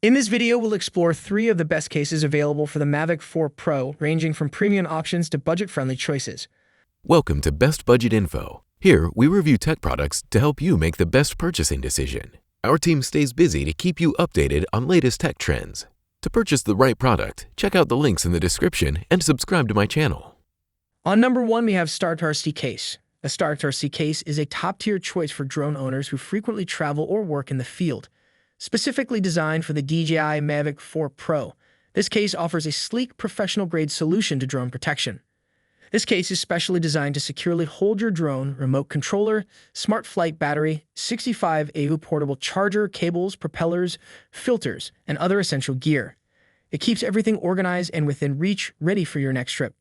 In this video, we'll explore 3 of the best cases available for the Mavic 4 Pro, ranging from premium options to budget-friendly choices. Welcome to Best Budget Info. Here, we review tech products to help you make the best purchasing decision. Our team stays busy to keep you updated on latest tech trends. To purchase the right product, check out the links in the description and subscribe to my channel. On number 1, we have StartRC Case. A StartRC Case is a top-tier choice for drone owners who frequently travel or work in the field. Specifically designed for the DJI Mavic 4 Pro, this case offers a sleek, professional-grade solution to drone protection. This case is specially designed to securely hold your drone, remote controller, smart flight battery, 65 AU portable charger, cables, propellers, filters, and other essential gear. It keeps everything organized and within reach, ready for your next trip.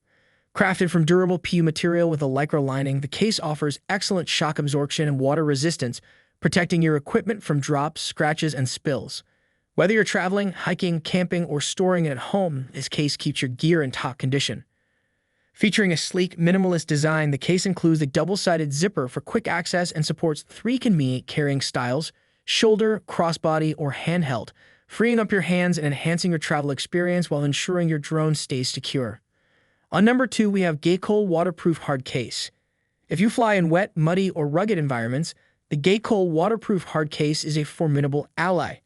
Crafted from durable PU material with a lycra lining, the case offers excellent shock absorption and water resistance, protecting your equipment from drops, scratches, and spills. Whether you're traveling, hiking, camping, or storing it at home, this case keeps your gear in top condition. Featuring a sleek, minimalist design, the case includes a double-sided zipper for quick access and supports 3 convenient carrying styles: shoulder, crossbody, or handheld, freeing up your hands and enhancing your travel experience while ensuring your drone stays secure. On number 2, we have Gaekol Waterproof Hard Case. If you fly in wet, muddy, or rugged environments, the Gaekol Waterproof Hard Case is a formidable ally.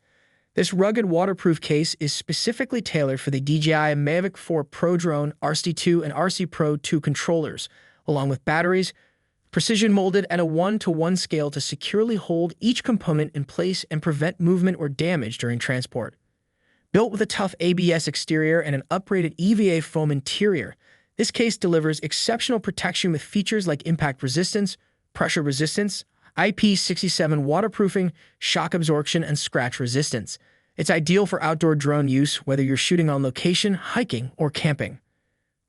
This rugged waterproof case is specifically tailored for the DJI Mavic 4 Pro drone, RC2 and RC Pro 2 controllers, along with batteries, precision molded at a 1:1 scale to securely hold each component in place and prevent movement or damage during transport. Built with a tough ABS exterior and an upgraded EVA foam interior, this case delivers exceptional protection with features like impact resistance, pressure resistance, IP67 waterproofing, shock absorption, and scratch resistance. It's ideal for outdoor drone use, whether you're shooting on location, hiking, or camping.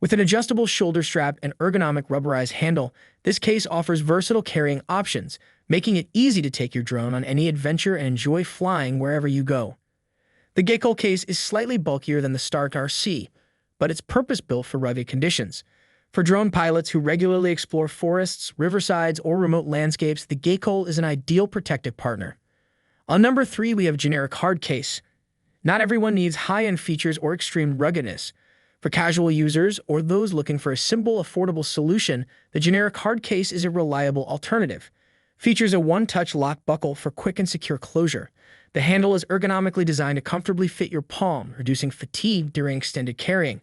With an adjustable shoulder strap and ergonomic rubberized handle, this case offers versatile carrying options, making it easy to take your drone on any adventure and enjoy flying wherever you go. The Gaekol case is slightly bulkier than the StartRC, but it's purpose-built for rugged conditions. For drone pilots who regularly explore forests, riversides, or remote landscapes, the Gaekol is an ideal protective partner. On number 3, we have Generic Hard Case. Not everyone needs high-end features or extreme ruggedness. For casual users or those looking for a simple, affordable solution, the Generic Hard Case is a reliable alternative. Features a one-touch lock buckle for quick and secure closure. The handle is ergonomically designed to comfortably fit your palm, reducing fatigue during extended carrying.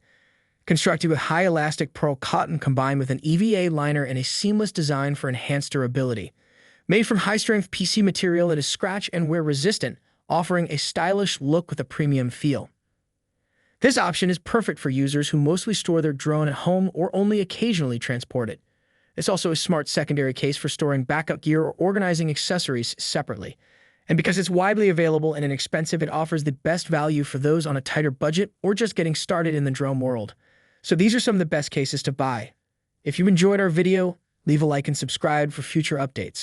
Constructed with high elastic pearl cotton combined with an EVA liner and a seamless design for enhanced durability. Made from high-strength PC material, it is scratch and wear resistant, offering a stylish look with a premium feel. This option is perfect for users who mostly store their drone at home or only occasionally transport it. It's also a smart secondary case for storing backup gear or organizing accessories separately. And because it's widely available and inexpensive, it offers the best value for those on a tighter budget or just getting started in the drone world. So these are some of the best cases to buy. If you enjoyed our video, leave a like and subscribe for future updates.